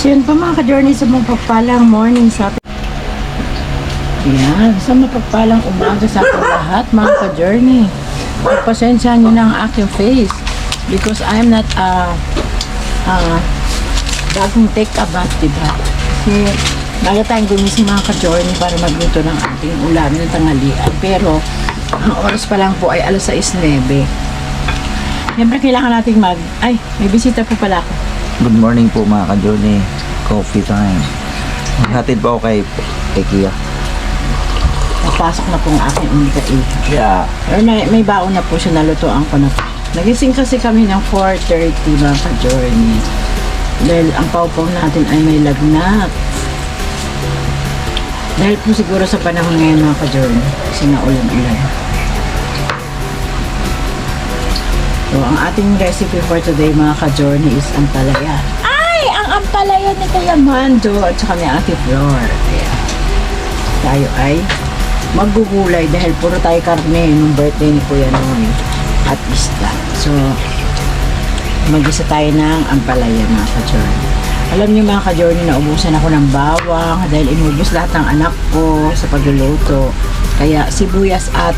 So yun po mga ka-journey, sa mapagpalang morning sa atin. Yan, sa mapagpalang umaga sa ating lahat mga ka-journey. Pagpasensya nyo na ang aking face because I'm not bagong take a bath, diba? Kasi bago tayong gumising mga ka-journey para magluto ng ating ulam ng tanghalian. Pero ang oras pa lang po ay alas 6:09. Siyempre kailangan nating ay, may bisita po pala ako. Good morning po mga ka-journey. Coffee time. Maghatid po ako kay Kia. Napasok na po ang aking umika Yeah. Pero may baon na po siya, nalutoan ko na po. Nagising kasi kami ng 4:30 mga ka-journey. Dahil ang pawpaw natin ay may lagnat. Dahil po siguro sa panahon ngayon mga ka-journey, kasi naulan-ulan. So, ang ating recipe for today mga ka-journey is ampalaya. Ay! Ang ampalaya ni Kuya Mando at saka ni Ate Flor. Ayan. Tayo ay magugulay dahil puro tayo karne nung birthday ni Kuya Noy at isda. So, mag-isa tayo ng ampalaya mga ka-journey. Alam niyo mga ka-journey, naubusan ako ng bawang dahil inubos lahat ng anak ko sa pagluluto. Kaya sibuyas at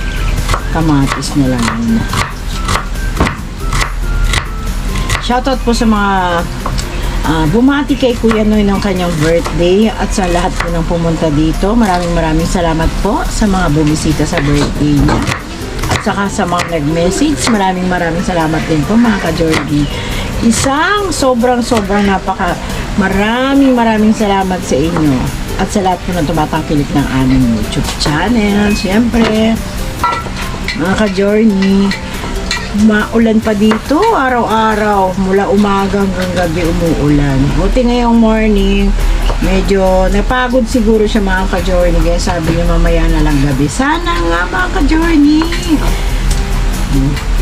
kamatis na lang muna. Shoutout po sa mga bumati kay Kuya Noy ng kanyang birthday at sa lahat po ng pumunta dito. Maraming salamat po sa mga bumisita sa birthday niya. At saka sa mga nag-message, maraming salamat din po mga ka-Jordy. Isang sobrang maraming salamat sa inyo. At sa lahat po ng tumatangkilik ng aming YouTube channel. Siyempre, mga ka-Jordy, maulan pa dito araw-araw mula umaga hanggang gabi umuulan. Buti ngayong morning medyo napagod siguro siya mga ka-journey, kaya sabi niya mamaya na lang gabi. Sana nga mga ka-journey.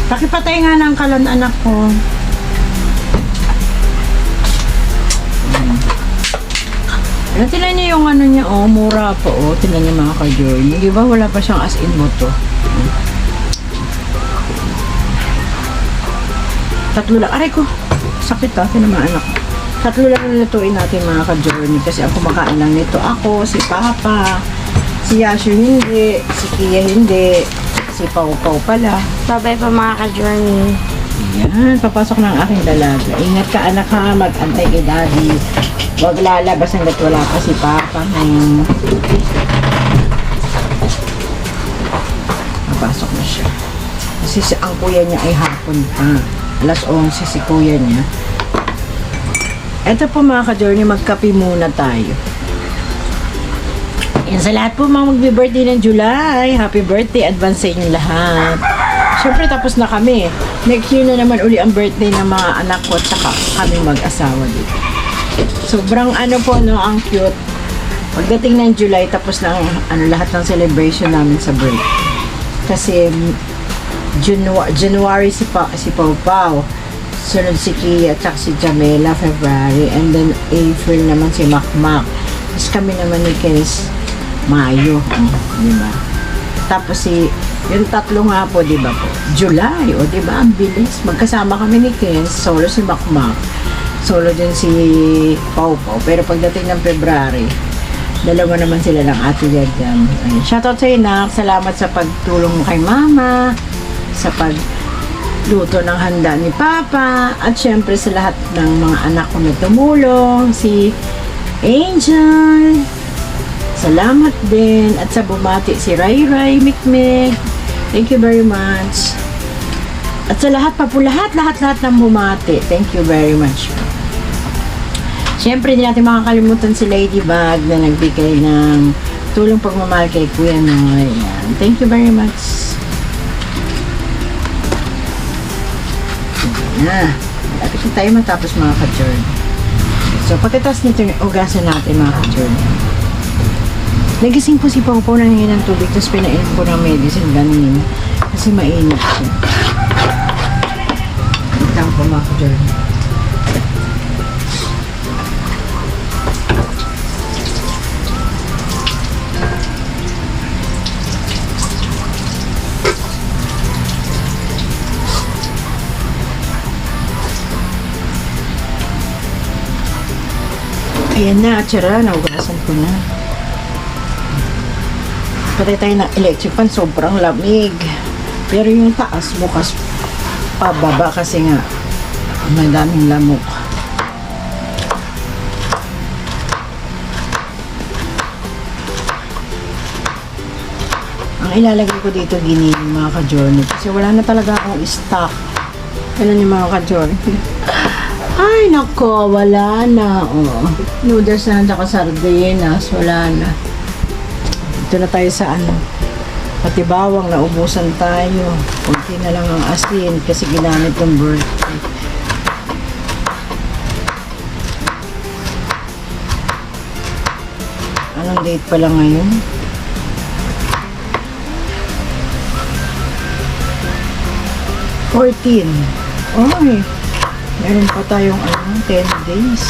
Pakipatay nga ng kalan anak ko. Tinan niyo yung ano niya, mura po. Tinan niyo mga ka-journey, di ba wala pa siyang as in mo to. Tatlo lang. Aray ko. Sakit tinamaan ako. Tatlo lang nilutuin natin mga ka-journey kasi ang kumakain lang nito ako, si Papa, si Yashu hindi, si Kia hindi, si Pau Pau pala. Bye-bye pa mga ka-journey. Yan, papasok ng aking dalaga. Ingat ka anak ha, mag-antay kay Daddy. Huwag lalabas hanggat wala pa si Papa. Papasok na siya. Kasi ang kuya niya ay hapon pa. Alas 11 si kuya niya. Eto po mga ka-journey, magkape muna tayo. Yan sa lahat po mga magbe-birthday ng July. Happy birthday, advance sa inyong lahat. Siyempre tapos na kami. Next year na naman uli ang birthday ng mga anak ko at saka kami mag-asawa dito. Sobrang ang cute. Pagdating ng July, tapos na lahat ng celebration namin sa birthday. Kasi January si Pau Pau, sunod si Kia at si Jamela, February, and then April naman si Makmak. Tapos kami naman ni Kes Mayo, diba? Tapos yung tatlo nga po, diba po, July, diba, ang bilis. Magkasama kami ni Kes, solo si Makmak, solo din si Pau Pau. Pero pagdating ng February, dalawa naman sila ng Ate Yagam. Shoutout sa inak, salamat sa pagtulong mo kay Mama, sa pagluto ng handa ni Papa, at syempre sa lahat ng mga anak ko na tumulong, si Angel, salamat din, at sa bumati si Rai Mikmik, thank you very much, at sa lahat ng bumati, thank you very much. Syempre hindi natin makakalimutan si Ladybug na nagbigay ng tulong pagmamahal kay Kuya Noy. Thank you very much. Lapit na tayo matapos mga ka-journey. So, pagkatapos nito, ugasan natin mga ka-journey. Nagising po si Pau Pau, nangyay ng tubig, tapos pinain po ng medicine ganin kasi mainit siya. Ito po mga ka-journey. Ayan na, tsara, naugasan ko na. Patay tayo ng electric fan, sobrang lamig. Pero yung taas, bukas pababa kasi nga madaming lamok. Ang ilalagay ko dito giniling mga ka-journey kasi wala na talaga akong stock. Ano yung mga ka-journey? Ay, nako, wala na. Oh. Noodles na lang saka sardinas, wala na. Dito na tayo sa ano. Pati bawang, naubusan tayo. Kunti na lang ang asin kasi ginamit yung birthday. Anong date pala ngayon? Oy, meron pa tayong 10 days.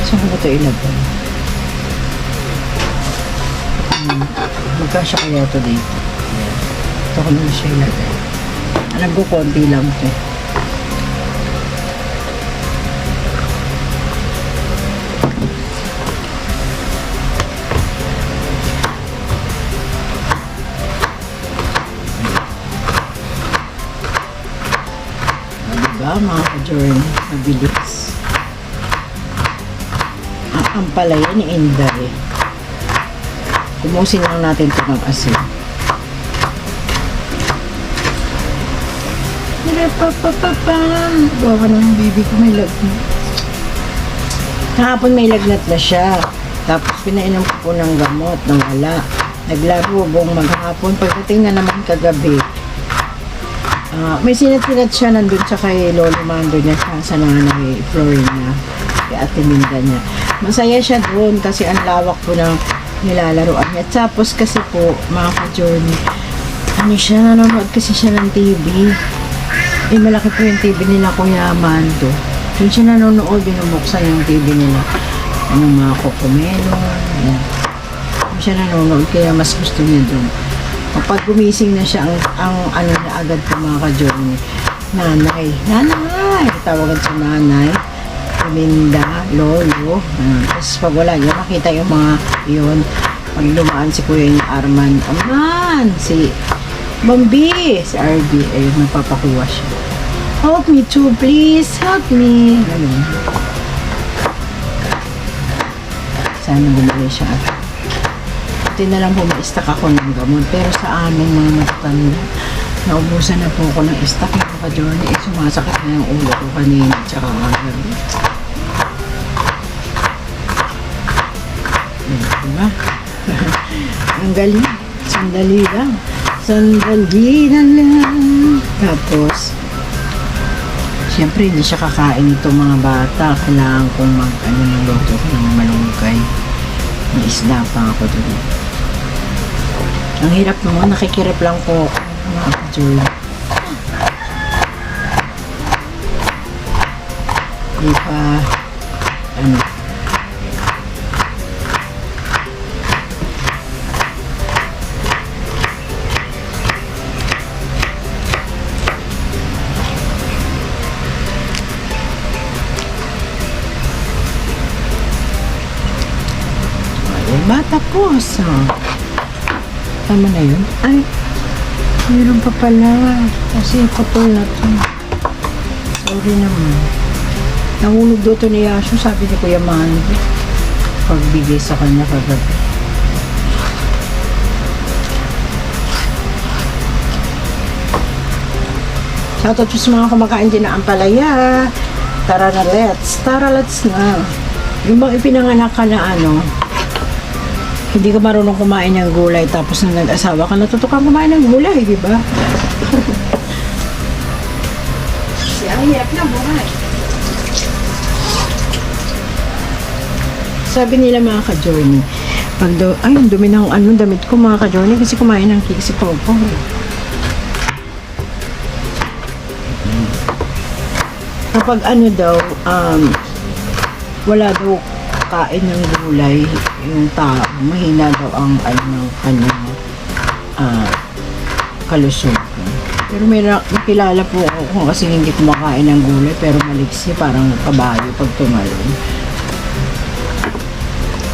Saan ko ba ito ilagay? Magkasya kaya ito dito. Ayan. Ito ko naman siya ilagay. Alam ko, konti lang ito. Diba, mga ka-journey? Mabilis. Ang ampalaya ni Inday. Kumusin lang natin ito ng asin. Gawa ka ng baby ko, may lagnat. Kahapon may lagnat na siya. Tapos pinainom ko po ng gamot, nang wala. Naglaro buong maghapon. Pagdating na naman kagabi, may sinat-sinat siya nandun siya kay Lolo Mando niya sa nanay Florina, kay Ate Minda niya. Masaya siya doon kasi ang lawak po ng nilalaroan niya. Tapos kasi po, mga ka-journey, ano siya, nanonood kasi siya ng TV. Malaki po yung TV nila, Kuya Mando. Doon siya nanonood, binubuksan yung TV nila. Mga Cocomelon, yan. Doon siya nanonood, kaya mas gusto niya doon. Kapag gumising na siya, ang ano na agad po mga ka-journey, nanay, tawagan sa nanay, Minda, Lolo. Tapos pag wala niya, makita yung mga yun. Pag lumaan si Kuya yung Arman, aman, si Bambi, si RB, ayun, magpapakuha siya. Help me too, please, help me. Ganun. Sana bumili siya. Ito na lang po, ma-stock ako ng gamot. Pero sa amin, mga matatanda, naubusan na po ako ng stock ng ka-journey. Sumasakit na yung ulo ko kanina, tsaka kagabi. Diba? Ang galing. Sandali lang. Sandali na lang. Tapos, siyempre, hindi siya kakain itong mga bata. Kailangan kong luto ko ng malunggay. May isda pa ako doon. Ang hirap naman, nakikirap lang po ako. Mga ka-journey. Di pa, matapos. Tama na yun? Ay, mayroon pa pala. Kasi putol na to. Sorry naman. Nahulog doon to ni Yasho, sabi ni Kuya Mando. Pagbigay sa kanya kagabi. Shoutout sa mga kumakain din na ampalaya. Tara na, let's. Tara, let's na. Yung bang ipinanganak ka na hindi ka marunong kumain ng gulay tapos nang nag-asawa ka, natutukan kumain ng gulay, di ba? Hirap na buhay. Sabi nila mga ka-journey, pag ay, ang dumi ng damit ko mga ka-journey kasi kumain ng cake si Popo. Kapag wala daw kain ng gulay, yung tao, mahina daw ang kanyang kalusog. Pero may nakilala po ako kung kasi hindi kumakain ng gulay pero maliksi parang kabayo pag tumalon.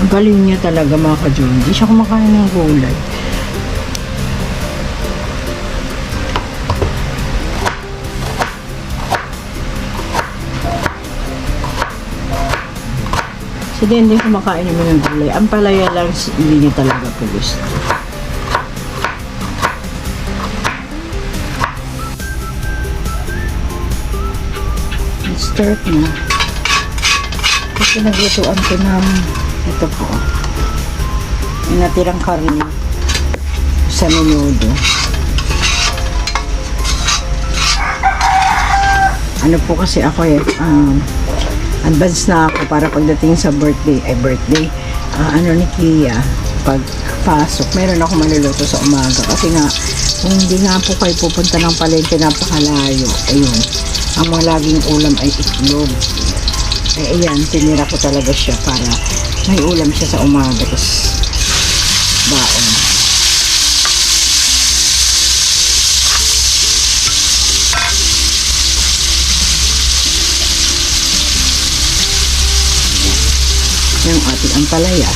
Ang galing niya talaga mga ka-John. Hindi siya kumakain ng gulay. Si Dendeng kumakain naman ng gulay. Ang palaya lang hindi niya talaga po gusto. Start na. Kasi naglutuan ko ng ito po. Yung natirang karne sa menudo. Ano po kasi ako advance na ako para pagdating sa birthday, ano ni Kia, pagpasok, meron ako maluluto sa umaga. Kasi nga, kung hindi nga po kayo pupunta ng palengke, napakalayo. Ayun. Ang mga laging ulam ay itlog. Ayan, tinira ko talaga siya para may ulam siya sa umaga. Tapos, baon. Yung ating ampalaya.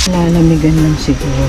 Lalamigan lang siguro.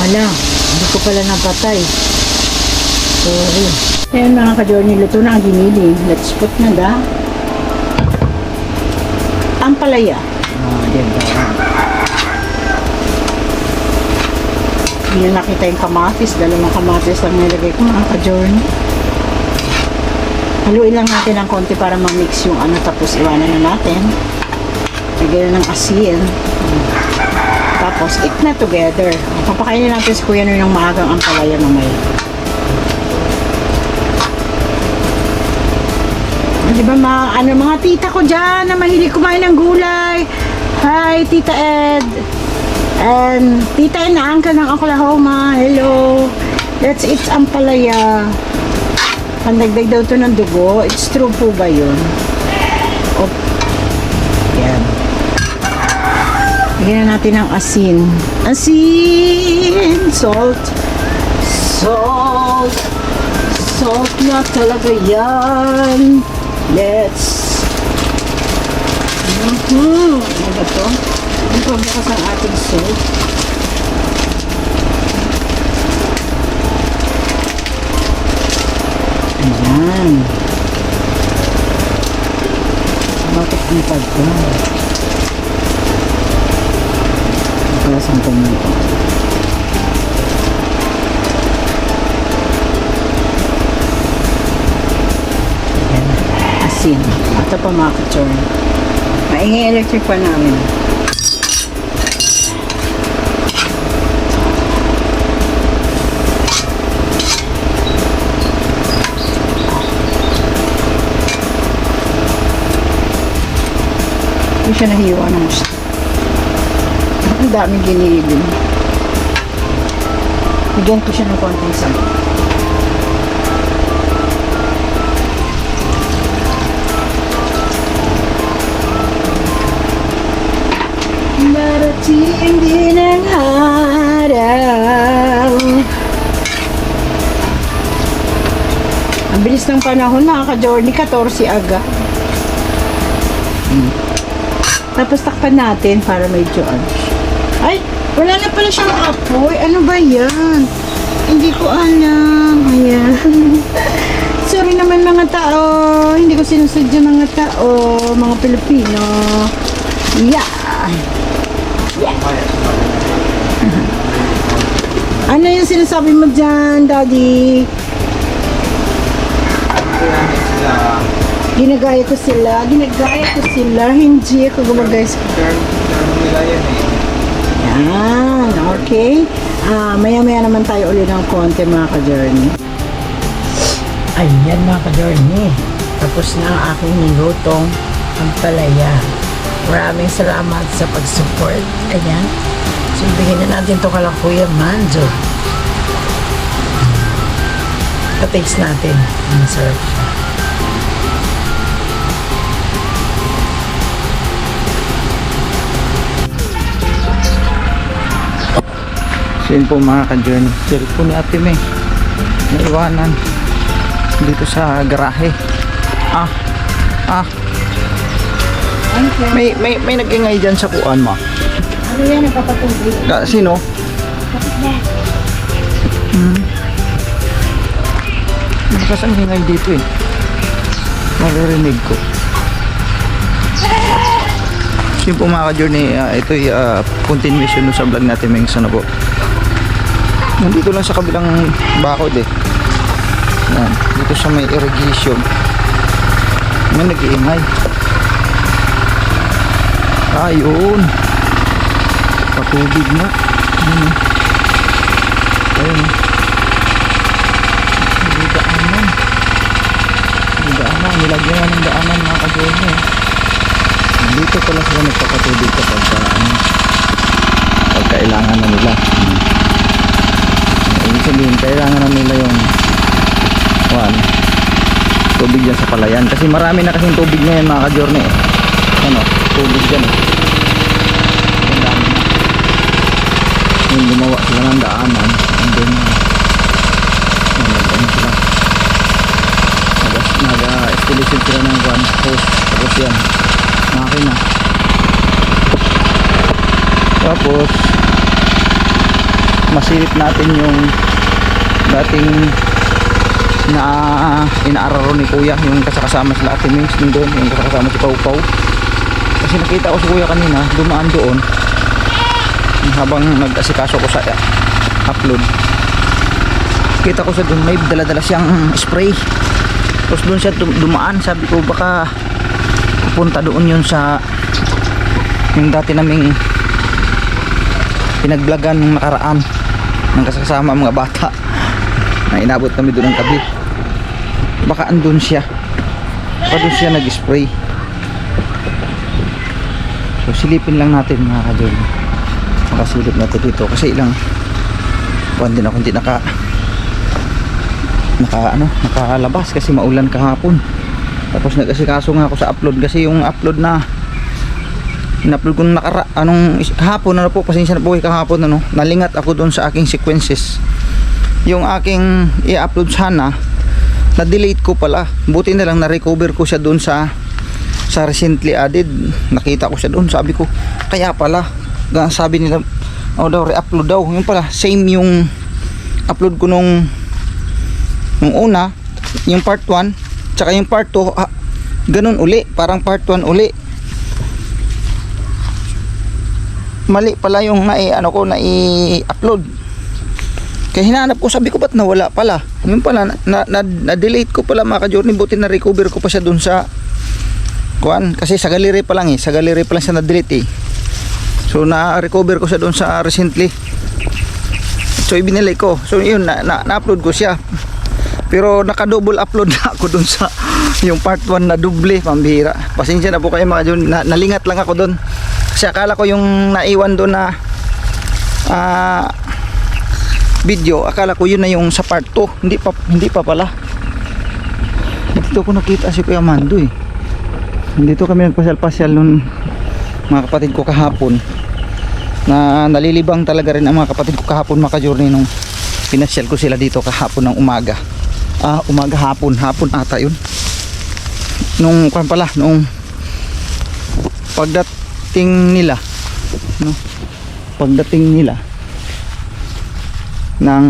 Ala, hindi ko pala napatay. Sorry. Ayan mga ka-Johnny, luto na ang giniling. Let's put na da. Ang palaya. Diba? Hindi na nakita yung kamatis. Dalawang kamatis lang nilagay ko mga ka-Johnny. Haluin lang natin ng konti para ma-mix yung ano, tapos iwanan na natin. Lagyan na ng asin. Tapos, eat na together. Papakainin natin si Kuya ng maagang ampalaya mamaya. Diba mga tita ko dyan na mahilig kumain ng gulay. Hi, Tita Ed. And Tita Ed na Uncle ng Oklahoma. Hello. Let's eat ampalaya. Pandagdag daw to ng dugo. It's true po ba yun? O, yan. Lagyan na natin ng asin. Asin! Salt. Salt. Salt na talaga yan. Let's. Ano ba to? Hindi pa bukas ang ating salt. Ayan. Bakit ang pagka? Palasan ko muna ito. Ayan. Asin. Ito pa mga kachor. Maingay electric pa namin. Hindi siya nahiwa ng gusto. Ang daming ginilin. Bigyan ko siya ng konting salt. Darating din ang araw. Ang bilis ng panahon, nakaka-journey 14 aga. Tapos takpan natin para medyo ano. Ay, wala na pala siyang apoy. Ano ba yan? Hindi ko alam. Ayan. Sorry naman mga tao. Hindi ko sinusadya mga tao. Mga Pilipino. Yeah. Yeah. Ano yung sinasabi mo dyan, Daddy? Ginagaya ko sila. Ginagaya ko sila. Hindi ako gumagaya sa yan. Okay. Maya-maya naman tayo ulit ng konti mga ka-journey. Ayan mga ka-journey. Tapos na ang aking nilutong ampalaya. Maraming salamat sa pag-support. Ayan. So, bigyan na natin ito kala Kuya Manjo. Ka-taste natin. Ang sarap siya. So yun po mga ka-journey. Dirit po ni Ate May. Naiwanan. Dito sa garahe. May nag-ingay dyan sa kuan mo. Ano yan? Nagpapatubig. Sino? Bakas ang ingay dito eh. Maririnig ko. So yun po mga ka-journey. Ito'y continuation sa vlog natin may sana po. Nandito lang sa kabilang bakod eh. Yan. Dito sa may irrigation. May nag-iingay. Ayun. Patubig na. Ayun. May daanan. May daanan. Nilagyan nga ng daanan mga ka-journey. Dito pala sila nagpapatubig kapag kailangan na nila. Ibig sabihin, kailangan na nila yung tubig dyan sa palayan. Kasi marami na kasing tubig ngayon mga ka-journey eh. Tubig dyan eh. Ang dami na. Yung gumawa sila ng daanan. And then, nag-escalation sila ng hose. Tapos yan. Makina. Tapos masilip natin yung dating na inaararo ni Kuya, yung kasakasama sila Ate Mings din doon, yung kasakasama si Pau Pau. Kasi nakita ko si Kuya kanina dumaan doon habang nag-asikaso ko sa upload. Kita ko sa doon may dala-dala siyang spray. Tapos doon siya dumaan. Sabi ko baka pupunta doon yun sa yung dati naming pinagvlogan ng nakaraan ng kasama mga bata na inabot kami doon ng gabi. Baka andun siya. Baka doon siya nag-spray. So silipin lang natin mga ka-journey. Makasilip natin dito kasi ilang buwan din ako hindi nakalabas kasi maulan kahapon. Tapos nag-asikaso nga ako sa upload kasi yung upload na in-upload ko nung kahapon po, pasensya na po kahapon nalingat ako doon sa aking sequences. Yung aking i-upload sana na-delete ko pala. Buti na lang na-recover ko siya doon sa recently added. Nakita ko siya doon, sabi ko kaya pala sabi nila re-upload daw. Yung pala same yung upload ko nung una, yung part 1 tsaka yung part 2 ganun uli, parang part 1 uli. Mali pala yung nai-upload. Kaya hinahanap ko, sabi ko ba't nawala pala. Yung pala na-delete ko pala mga ka-journey. Buti na recover ko pa siya dun sa kasi sa gallery pa lang sa gallery pa lang siya na-delete So na-recover ko siya dun sa recently. So ibinili ko. So yun, na-upload ko siya. Pero naka-double upload na ako dun sa yung part 1 na double, pambihira. Pasensya na po kayo mga ka-journey. Nalingat lang ako dun. Kasi akala ko yung naiwan doon na video, akala ko yun na yung sa part 2. Hindi pa pala. Dito ko nakita si Kuya Mando Dito kami nagpasyal-pasyal nun mga kapatid ko kahapon. Na nalilibang talaga rin ang mga kapatid ko kahapon mga ka-journey nung pinasyal ko sila dito kahapon ng umaga. Hapon ata yun. Nung pagdating nila ng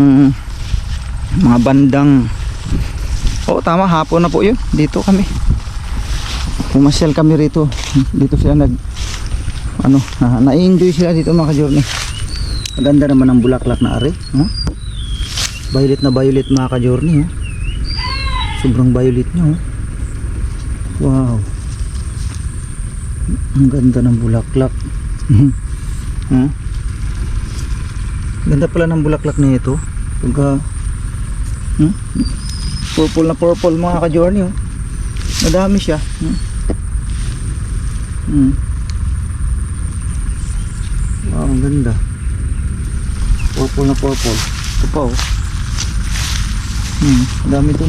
mga bandang tama, hapon na po yun. Dito kami pumasyal kami rito. Dito sila na-enjoy sila dito mga ka-journey. Maganda naman ang bulaklak na ari, violet na violet mga ka-journey. Sobrang violet niya. Wow, ang ganda ng bulaklak. Ganda pala ng bulaklak na ito. Pagka purple na purple mga ka-journey. Madami siya. Wow, ang ganda. Purple na purple. Ito pa madami ito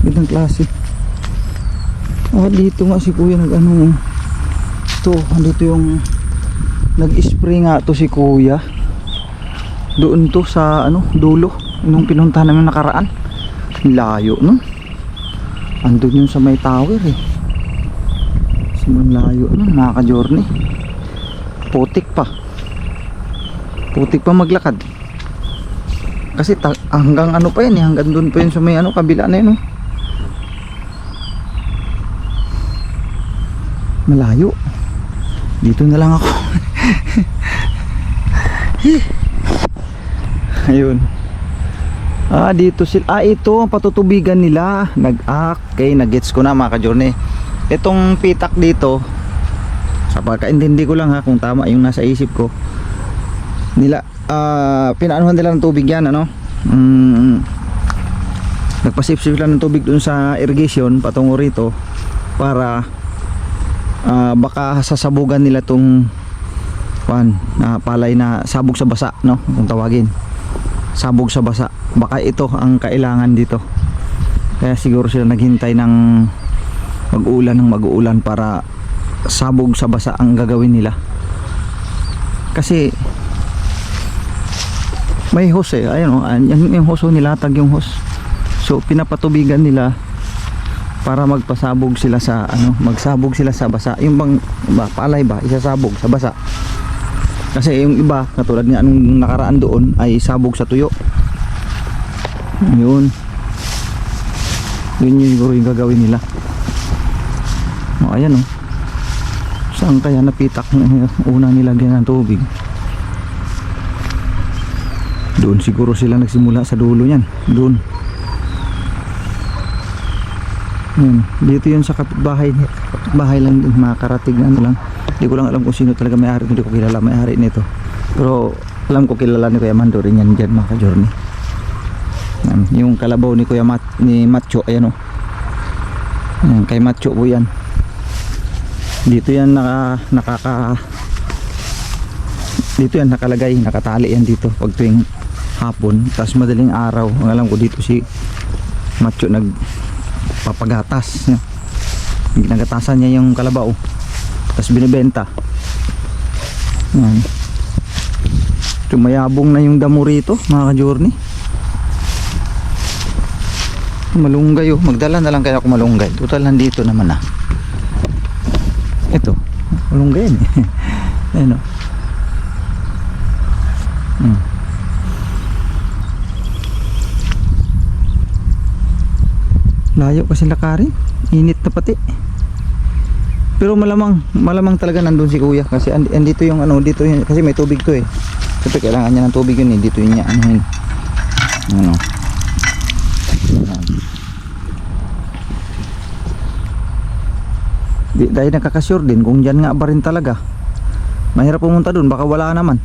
gandang klase. Dito nga si kuya dito yung nag-spray nga to si kuya doon to sa dulo nung pinuntahan namin nakaraan. Layo andun yun sa may tower sobrang layo mga ka-journey. Putik pa maglakad kasi hanggang pa yan hanggang doon pa yun sa may kabila na yun malayo. Dito na lang ako. Ayun. Dito sila. Ito ang patutubigan nila. Okay, nag-gets ko na mga ka-journey. Itong pitak dito, sa pagkaintindi ko lang kung tama yung nasa isip ko. Pinaanuhan nila ng tubig yan, nagpasipsip lang ng tubig dun sa irrigation patungo rito para baka sasabugan nila tong palay na sabog sa basa, kung tawagin sabog sa basa. Baka ito ang kailangan dito, kaya siguro sila naghintay ng mag-uulan para sabog sa basa ang gagawin nila. Kasi may hose ayun yung hose nilatag yung hose, so pinapatubigan nila para magpasabog sila sa magsabog sila sa basa. Yung bang palay ba isasabog sa basa, kasi yung iba katulad nga nung nakaraan doon ay sabog sa tuyo. Yun siguro yung gagawin nila. Ayan saan kaya napitak una nilagyan ng tubig? Doon siguro sila nagsimula sa dulo yan, doon. Dito yun sa kapitbahay lang din, makakarating lang. Hindi ko lang alam kung sino talaga may-ari, hindi ko kilala may-ari nito, pero alam ko kilala ni Kuya Mando rin yan dyan mga ka-journey. Yung kalabaw ni Kuya ni Macho, ayan kay Macho po yan. Dito yan Dito yan nakalagay, nakatali yan dito pag tuwing hapon. Tapos madaling araw, ang alam ko dito si Macho nagpapagatas. Ginagatasan niya yung kalabaw. Tapos binibenta. Yan. Tumayabong na yung damo rito, mga ka-journey. Malunggay oh. Magdala na lang kaya ako malunggay. Total nandito naman na. Ito. Malunggay yan eh. Ayan oh. Layo kasi lakarin. Init na pati. Pero malamang talaga nandun si kuya. Kasi andito yung ano, dito yun. Kasi may tubig to eh. Siyempre kailangan niya ng tubig yun eh. Dito yun niya anuhin. Ano. Dahil nakakasure din kung dyan nga ba rin talaga, mahirap pumunta dun, baka wala naman.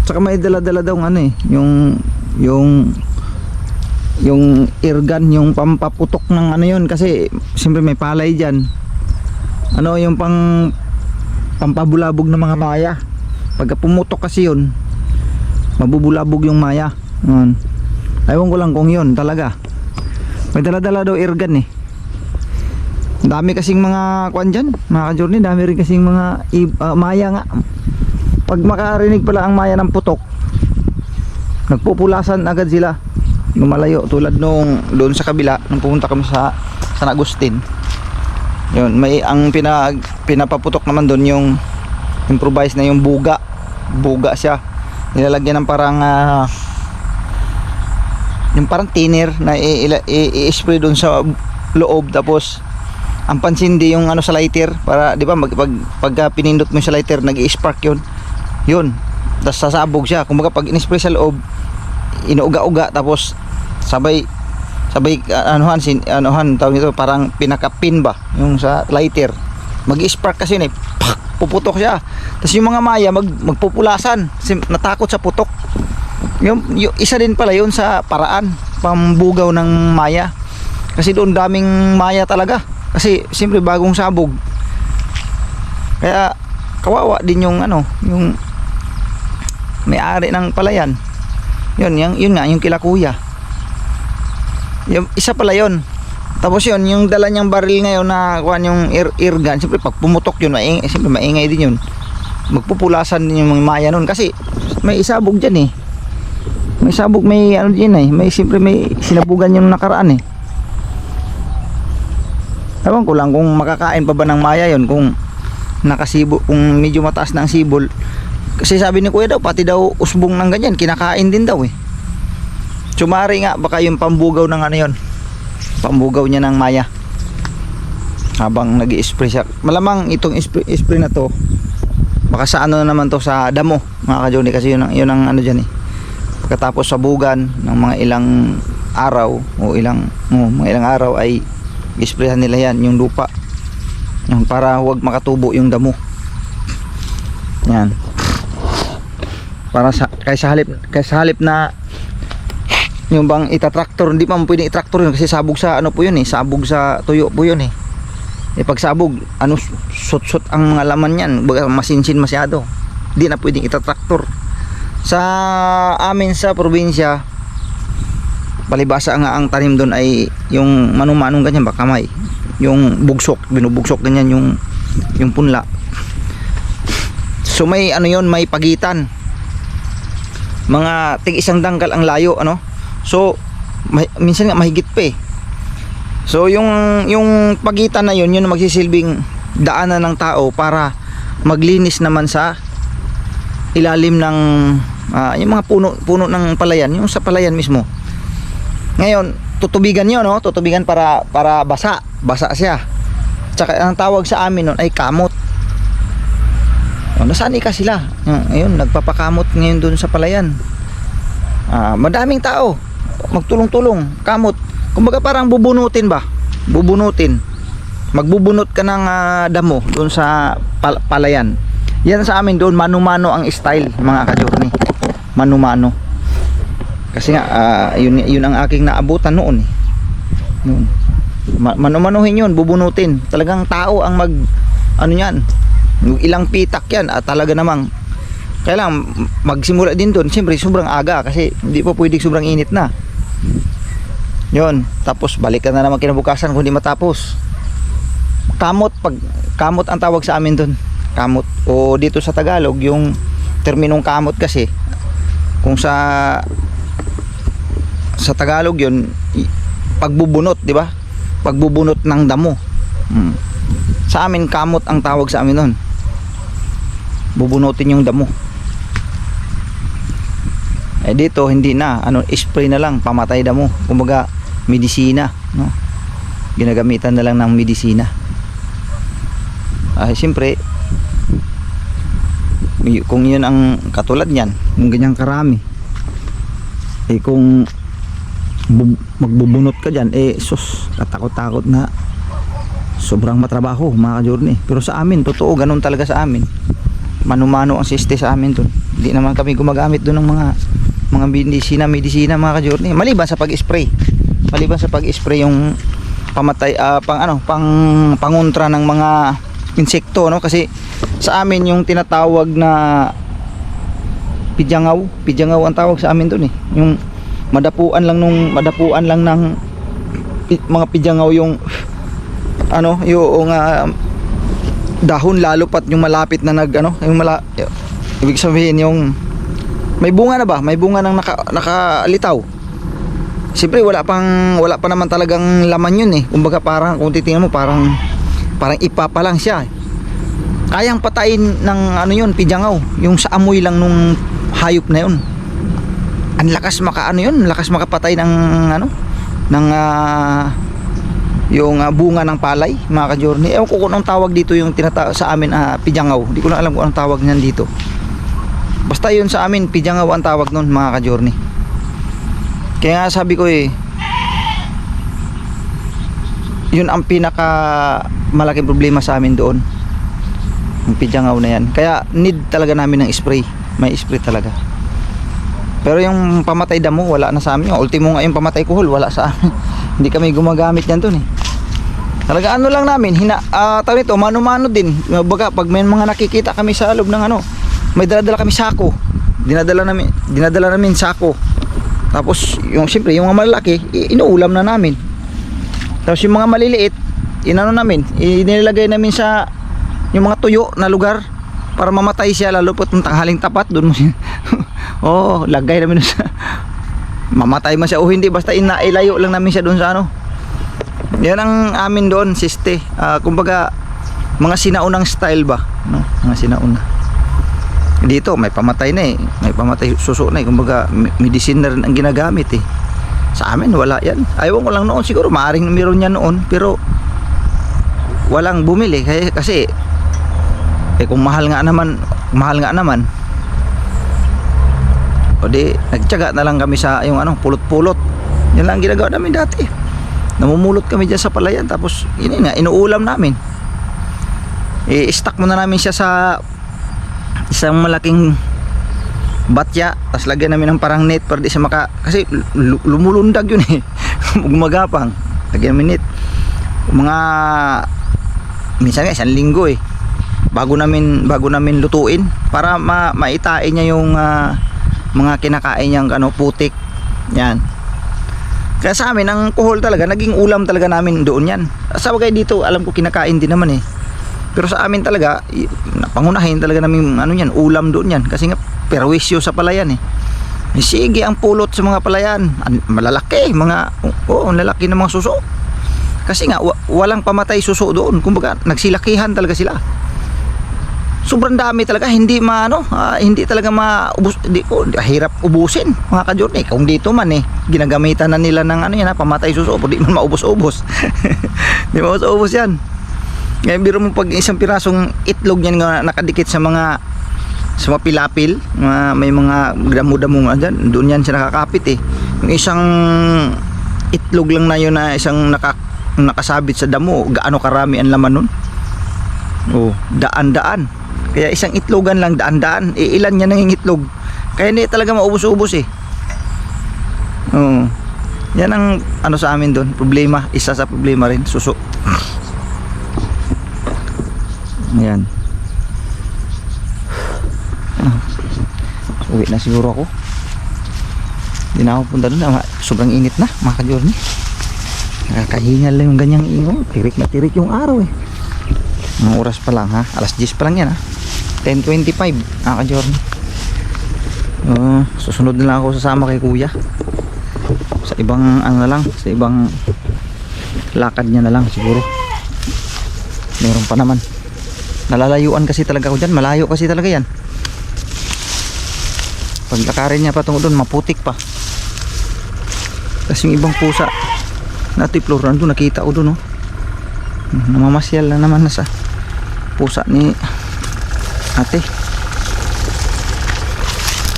Tsaka may dala-dala daw ano eh, yung airgun, yung pampaputok ng ano yun, kasi siyempre may palay dyan. Ano yung pampabulabog ng mga maya. Pagka pumutok kasi yun, mabubulabog yung maya. Ewan ko lang kung yun talaga. May dala-dala daw airgun eh. Dami kasing mga kuan dyan, mga ka-journey, dami rin kasing mga maya nga. Pag makarinig pala ang maya ng putok, nagpupulasan agad sila, lumalayo. Tulad nung doon sa kabila, nung pumunta kami sa San Agustin, yun, may ang pinapaputok naman doon yung improvise na yung buga siya, nilalagyan ng parang yung parang thinner na i-spray doon sa loob. Tapos ang pansindi yung ano sa lighter, para di ba pagka pinindot mo sa lighter nag-i-spark yun, tapos sasabog siya. Kumbaga pag in-spray sa loob, inuuga-uga, tapos sabay anuhan tawag nito, parang pinaka-pin ba yung sa lighter, mag-i-spark kasi yun eh, puputok siya. Tapos yung mga maya magpupulasan kasi natakot sa putok. Yung isa din pala yun sa paraan pambugaw ng maya, kasi doon daming maya talaga. Kasi siyempre bagong sabog. Kaya kawawa din yung ano, yung may-ari ng palayan. Yun nga yung kila kuya. Yung isa pala yun. Tapos yun, yung dala niyang baril ngayon na kuan yung air gun, siyempre pag pumutok yun, siyempre maingay din yun. Magpupulasan din yung mga maya nun kasi may isabog diyan eh. May sabog, may ano diyan eh. May siyempre may sinabugan yung nakaraan eh. Ewan ko lang kung makakain pa ba ng maya yon, kung nakasibo, kung medyo mataas na ang sibol. Kasi sabi ni kuya daw, pati daw usbong ng ganyan kinakain din daw eh. Sumari nga baka yung pambugaw ng ano yon, pambugaw niya ng maya habang nag-i-spray siya. Malamang itong spray na to baka sa ano na naman to, sa damo, mga ka-journey, kasi yun ang ano dyan eh. Pagkatapos sabugan ng mga ilang araw o mga ilang araw ay isprayhan nila yan yung lupa yan, para huwag makatubo yung damo yan, para kaysa halip na yung bang itatraktor, hindi pa mo pwedeng itraktor yun kasi sabog sa ano po yun eh, sabog sa tuyo po yun eh. Pag sabog, ano, sut ang mga laman yan, masinsin masyado, hindi na pwedeng itatraktor. Sa amin sa probinsya, palibasa nga ang tanim doon ay yung manumanong ganyan ba, kamay, yung bugsok, binubugsok ganyan yung punla. So may ano yon, may pagitan, mga tig isang dangkal ang layo ano. So minsan nga mahigit pa eh. So yung pagitan na yun ang magsisilbing daanan ng tao para maglinis naman sa ilalim ng yung mga puno ng palayan, yung sa palayan mismo. Ngayon, tutubigan yun, no? Tutubigan para basa siya. Tsaka ang tawag sa amin nun ay kamot. Nasanika sila. Ayun, nagpapakamot ngayon dun sa palayan. Madaming tao, magtulong-tulong, kamot. Kumbaga parang bubunutin ba? Bubunutin. Magbubunot ka ng damo dun sa palayan. Yan sa amin doon, mano-mano ang style, mga ka-journey. Mano-mano. Kasi nga yun ang aking naabutan noon eh. Mano-manuhin yun, bubunutin. Talagang tao ang ano yan, Yung ilang pitak yan, talaga namang kailangan magsimula din doon. Siyempre sobrang aga kasi hindi pa pwedeng sobrang init na. Yun, tapos balik ka na naman kinabukasan kung di matapos. Kamot, kamot ang tawag sa amin doon. Kamot. O dito sa Tagalog, yung terminong kamot kasi, kung sa Tagalog yun, pagbubunot, di ba? Pagbubunot ng damo. Sa amin, kamot ang tawag sa amin doon. Bubunutin yung damo. Eh dito hindi na, spray na lang, pamatay damo. Kumbaga medisina, no? Ginagamitan na lang ng medisina. Siyempre kung yun ang katulad niyan, kung ganyang karami, kung magbubunot ka dyan, sus, katakot-takot na sobrang matrabaho mga ka-journey. Pero sa amin, totoo, ganun talaga sa amin. Mano-mano ang siste sa amin dun. Hindi naman kami gumagamit dun ng mga medisina mga ka-journey. Maliban sa pag-spray yung pamatay, pangontra ng mga insekto, no? Kasi sa amin yung tinatawag na pidyangaw ang tawag sa amin dun yung madapuan lang ng mga pidyangaw yung yung dahon, lalo pat yung malapit na ibig sabihin yung may bunga na ba? May bunga nang nakalitaw. Siyempre wala pa naman talagang laman yun Kumbaga parang kung titingnan mo parang ipa pa lang siya. Kayang patayin ng yun, pidyangaw. Yung sa amoy lang nung hayop na yun. Ang lakas lakas makapatay ng yung bunga ng palay mga ka-journey. Ewan ko kung anong tawag dito yung sa amin pidyangaw. Hindi ko lang alam kung anong tawag niyan dito. Basta yun sa amin, pidyangaw ang tawag nun mga ka-journey. Kaya nga sabi ko yun ang pinaka malaking problema sa amin doon, yung pidyangaw na yan. Kaya need talaga namin ng spray. May spray talaga. Pero yung pamatay damo, wala na sa amin. Yung ultimo nga yung pamatay kuhol, wala sa amin. Hindi kami gumagamit yan doon Talaga lang namin, tawag nito, mano-mano din. Baga, pag may mga nakikita kami sa loob ng may dala-dala kami sako. Dinadala namin sako. Tapos yung siyempre yung mga malaki, inuulam na namin. Tapos yung mga maliliit, inilagay namin sa yung mga tuyo na lugar para mamatay siya, lalo po ng tanghaling tapat doon mo siya. Lagay namin sa mamatay man siya o hindi, basta ilayo lang namin siya doon sa Yan ang amin doon, siste. Kumbaga mga sinaunang style ba, no? Mga sinauna. Dito may pamatay na may pamatay suso na kumbaga medicine na rin ang ginagamit Sa amin wala yan. Ayaw ko lang noon, siguro maaring meron yan noon, pero walang bumili kasi kung mahal nga naman o di nagtiyaga na lang kami sa yung pulot-pulot. Yan lang ginagawa namin dati. Namumulot kami dyan sa palayan, tapos inuulam namin. I-stack muna namin siya sa isang malaking batya, tapos lagyan namin ng parang net para di siya kasi lumulundag yun gumagapang. Lagyan namin net mga minsan nga 1 linggo bago namin lutuin para maitain niya yung mga kinakain niyang putik yan. Kaya sa amin ang kuhol talaga naging ulam talaga namin doon yan. Sa bagay dito alam ko kinakain din naman pero sa amin talaga pangunahin talaga namin yan, ulam doon yan kasi nga perwisyo sa palayan sige ang pulot sa mga palayan malalaki, ang lalaki ng mga suso kasi nga walang pamatay suso doon, kumbaga nagsilakihan talaga sila. Sobrang dami talaga, hindi talaga maubos, hirap ubusin mga ka-journey. Kung dito man ginagamitan na nila ng pamatay suso, di man maubos-ubos. Di maubos-ubos yan. Ngayon biro mo pag isang pirasong itlog niyan nga nakadikit sa mga pilapil, may mga damo-damo dyan, doon yan siya nakakapit Yung isang itlog lang na yun na isang nakasabit sa damo, gaano karami ang laman nun? Daan-daan. Kaya isang itlogan lang, daan-daan. Ilan niya nang itlog. Kaya hindi talaga maubos-ubos Yan ang sa amin doon, problema, isa sa problema rin, suso. Ayan. Uwi na siguro ako. Hindi na ako punta doon. Sobrang init na mga ka-journey. Nakakahingal lang yung ganyang ingo. Tirik na tirik yung araw eh. Mga oras pa lang ha. Alas 10 pa lang yan ha. 10:25 mga ka-journey. Susunod na lang ako sasama kay kuya. Sa ibang ano na lang. Sa ibang lakad niya na lang siguro. Meron pa naman. Nalalayuan kasi talaga ako dyan. Malayo kasi talaga yan. Paglakarin niya patungo doon, maputik pa. Kasi yung ibang pusa natiplor doon, nakita ko doon, oh. Namamasyal na naman na sa pusa ni ate.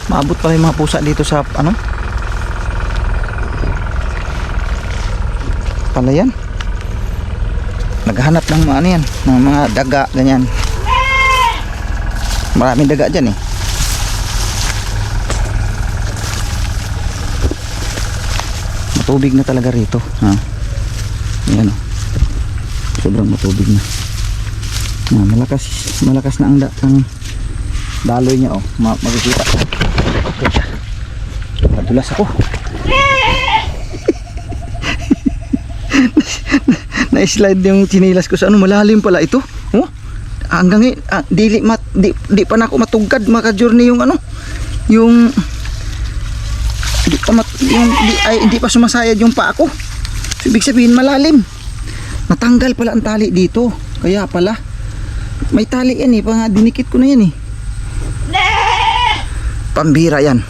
Maabot pala yung mga pusa dito sa ano palayan. Naghahanap ng mga ano yan, ng mga daga ganyan. Maraming daga dyan eh. Matubig na talaga rito ha. Ayan, oh. Sobrang matubig na. Malakas na ang daloy niya, oh. Makikita. Madulas ako. Na-slide yung chinilas ko sa ano, malalim pala ito. Oh. Hanggang di pa na ako matugad mga ka-journey yung ano, yung hindi pa sumasayad yung paa ko. So, ibig sabihin malalim. Natanggal pala ang tali dito. Kaya pala may tali yan eh, dinikit ko na yan eh. Pambira yan.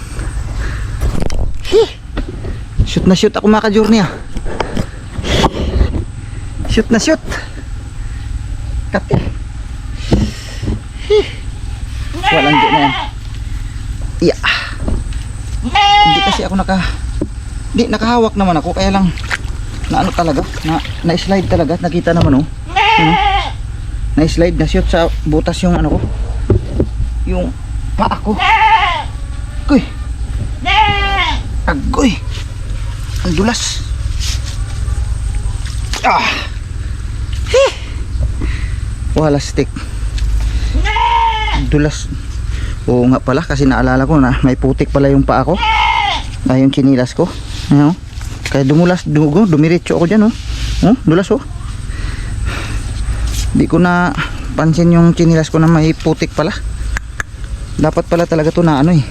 Shoot na shoot ako mga ka-journey ah. Shoot na shoot. Kati. Walang di na yan. Yeah. Hindi kasi ako nakahawak naman ako, kaya lang na ano talaga, na-slide talaga. Nakita naman, oh. Ano? Na-slide, na-shoot sa butas yung ano ko, yung paa ko. Agoy. Agoy. Ang dulas. Wala stick. Dulas. Oo nga pala, kasi naalala ko na may putik pala yung paa ko. Yung chinilas ko. Ayan, oh. Kaya dumiretso ako dyan, oh. Oh, dulas, oh. Di ko na pansin yung chinilas ko na may putik pala. Dapat pala talaga to na ano eh,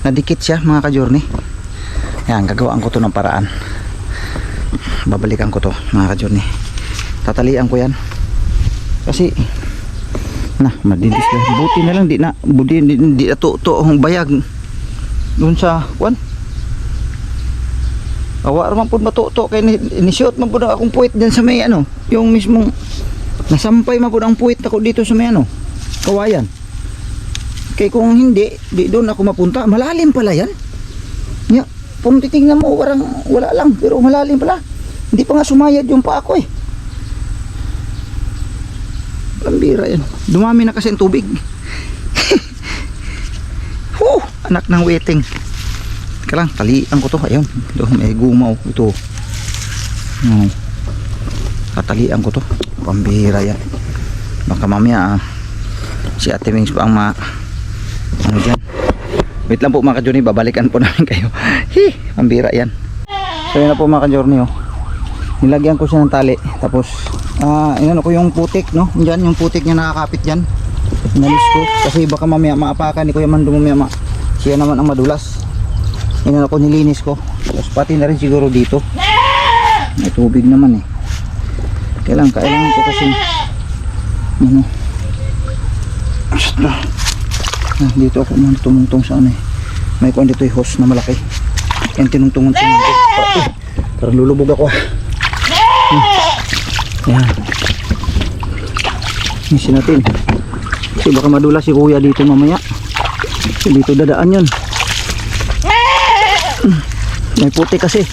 nadikit siya mga ka-journey. Ayan, gagawaan ko to ng paraan. Babalikan ko to mga ka-journey. Tatalian ko yan. Kasi madidis ka. Buti na lang di na ang bayag doon sa kwan. Awa raman po matuto kay ni-shoot man po na akong puwit diyan sa may ano, yung mismong nasampay man po ang puwit ako dito sa may ano, kawayan. Kay kung hindi, di doon ako mapunta. Malalim pala yan. Ya, kung titingnan mo parang wala lang, pero malalim pala. Hindi pa nga sumayad yung paa ko eh. Pambira yan. Dumami na kasi ang tubig. Anak ng waiting. Teka lang, talian ko to. Ayun, doon may gumaw ito. Tatalian ko to. Pambira yan. Baka mamaya si Ate Mings pa ang ano dyan. Wait lang po mga ka-journey, babalikan po namin kayo. Pambira yan. So yun na po mga ka-journey, oh. Nilagyan ko siya ng tali. Tapos inano ko yung putik, no? Diyan yung putik niya nakakapit diyan. Inalis ko kasi baka mamaya maapakan ni Kuya Mando, mamaya siya naman ang madulas. Inano ko, nilinis ko. Tapos pati na rin siguro dito. May tubig naman eh. Kailangan ko kasi ano. Dito ako tumungtong sa ano eh. May kuwan dito yung hose na malaki. Yan tinungtungan ko. Parang lulubog ako ah. Yan. Isin natin. Kasi baka madula si kuya dito mamaya. Dito dadaan yun. May puti kasi.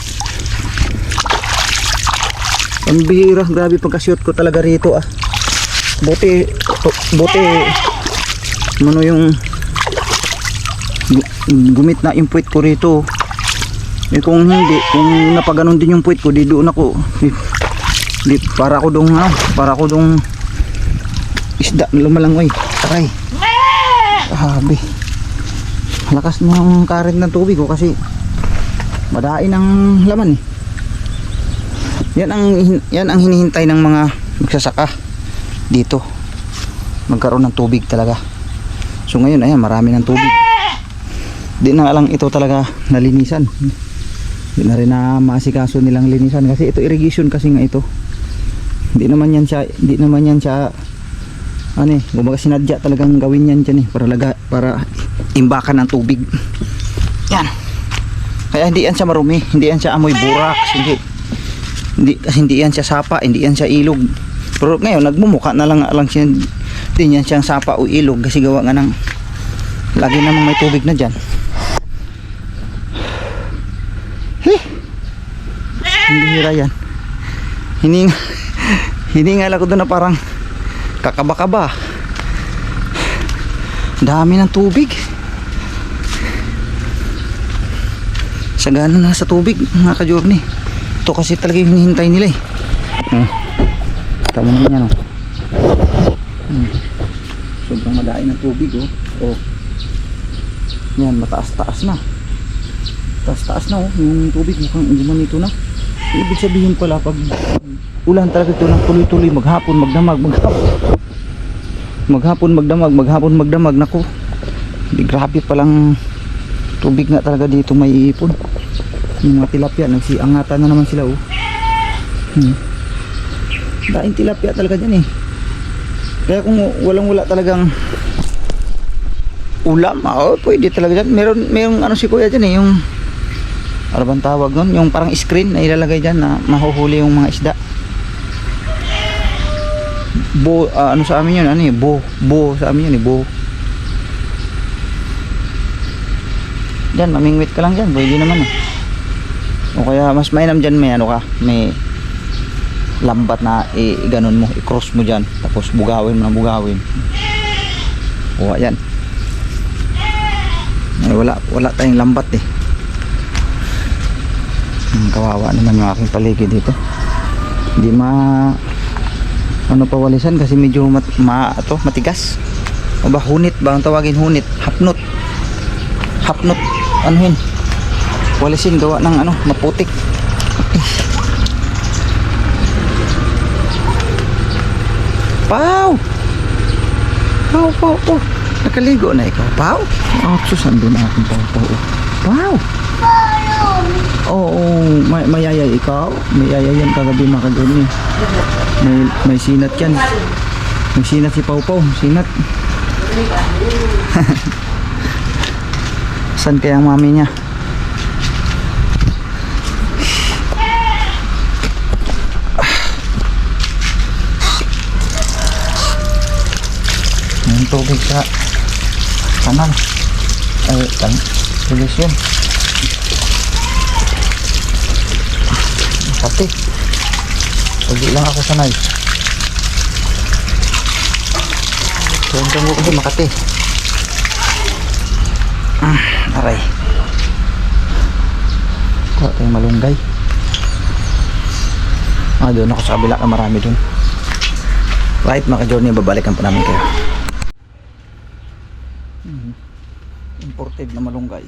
Ang bihira. Grabe pagka-shoot ko talaga rito ah. Buti ano yung gumit na yung puwit ko rito. Eh kung hindi, kung napaganon din yung puwit ko, di doon ako. Para ko dong isda na lumalangoy. Aray. Grabe. Lakas ng current ng tubig oh, kasi madain ang laman eh. Yan ang hinihintay ng mga magsasaka dito. Magkaroon ng tubig talaga. So ngayon ayan, marami ng tubig. Di na lang ito talaga nalinisan. Di na rin na maasikaso nilang linisan kasi ito irrigation kasi nga ito. Di naman yan siya ano eh, kumbaga sinadya talagang gawin yan dyan eh, para imbakan ng tubig. Yan. Kaya hindi yan siya marumi, hindi yan siya amoy burak, hindi yan siya sapa, hindi yan siya ilog. Pero ngayon nagmumuka na lang siya, hindi yan siyang sapa o ilog kasi gawa nga ng lagi namang may tubig na dyan. Hindi hira yan. Hiningal ako doon na parang kakaba-kaba. Dami ng tubig. Sagana na sa tubig mga ka-journey. Ito kasi talaga yung hinihintay nila eh. Tama naman yan oh. Sobrang madain ng tubig oh. Yan, mataas-taas na. Taas-taas na oh. Yung tubig mukhang gumanito na. Ibig sabihin pala pag ulan talaga ito ng tuloy-tuloy, maghapon, magdamag, naku. Di grabe palang tubig nga talaga dito may iipon. Yung mga tilapia, nagsiangatan na naman sila oh. Daing tilapia talaga dyan eh. Kaya kung wala talagang ulam, pwede talaga dyan. Merong ano si kuya dyan eh, yung ano bang tawag nun? Yung parang screen na ilalagay dyan na mahuhuli yung mga isda. Ano sa amin yun? Ano eh? Bo sa amin yun eh. Bo. Dyan, mamingwit ka lang dyan. Pwede naman eh. O kaya mas mainam dyan may ano ka. May lambat na i-ganon mo. I-cross mo dyan. Tapos bugawin mo ng bugawin. O yan. Ay, wala tayong lambat eh. Kawawa naman yung aking paligid dito. Hindi ano pawalisan kasi medyo matigas. O ba hunit ba ang tawagin, hunit? Hapnot. Ano yun? Walisin gawa ng ano, maputik. Pau. Nakaligo na ikaw, Pau? Susando na aking Pau. Oo, mayaya ikaw. Mayaya yan kagabi mga ka-journey. May sinat yan. May sinat si Pau. Sinat. San kaya ang mami niya? Yung tubig sa kanal. Ay, tulis yun. Pati hindi lang ako sanay. Tuwang ko kasi Makati. Aray. Wala tayong malunggay. Doon ako sa kabila na marami doon. Right mga ka-journey, babalikan pa namin kayo. Imported na malunggay.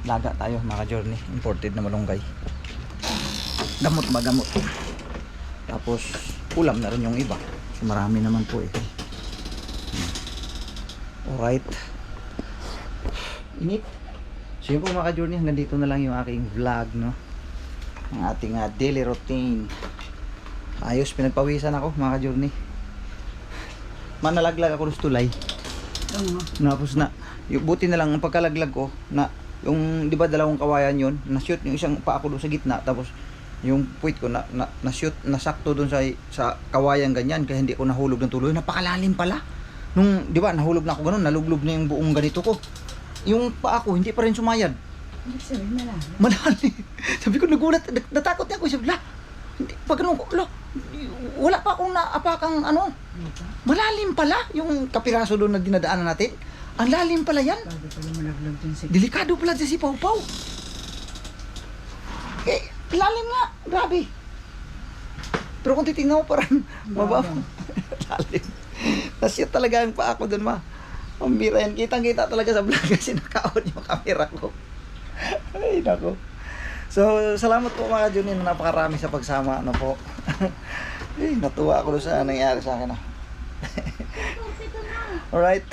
Laga tayo mga ka-journey. Imported na malunggay. Gamot. Tapos ulam na rin yung iba. So, marami naman po eh. Alright. Init. So yun po mga ka-journey, nandito na lang yung aking vlog, no? Ang ating daily routine. Ayos, pinagpawisan ako mga ka-journey. Manalaglag ako ng tulay. Tapos na, buti na lang ang pagkalaglag ko na yung, di ba dalawang kawayan yun, na-shoot yung isang pa ako doon sa gitna, tapos yung puwit ko na-shoot, nasakto doon sa kawayan ganyan, kaya hindi ko nahulog ng tuloy. Napakalalim pala. Nung, di ba, nahulog na ako ganun, naluglob na yung buong ganito ko. Yung pa ako, hindi pa rin sumayad. Malalim. Sabi ko, nagulat, natakot niya ako. Sabi, hindi, pag ganun ko, wala pa akong naapakang ano. Malalim pala yung kapiraso doon na dinadaanan natin. Ang lalim pala yan. Delikado pala dyan si Pau. Lalim nga, grabe. Pero kung titignan mo parang mababaw. Lalim. Nasyot talaga ang paa ko doon Pambira yan. Kitang-kita talaga sa vlog kasi naka-on yung camera ko. Ay, nako. So, salamat po mga Juni na napakarami sa pagsama. Ano po. Ay, natuwa ako doon sa nangyari sa akin. Alright.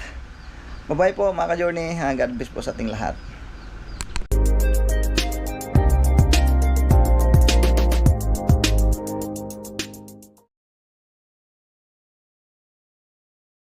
Bye-bye po mga ka-journey. God bless po sa ating lahat.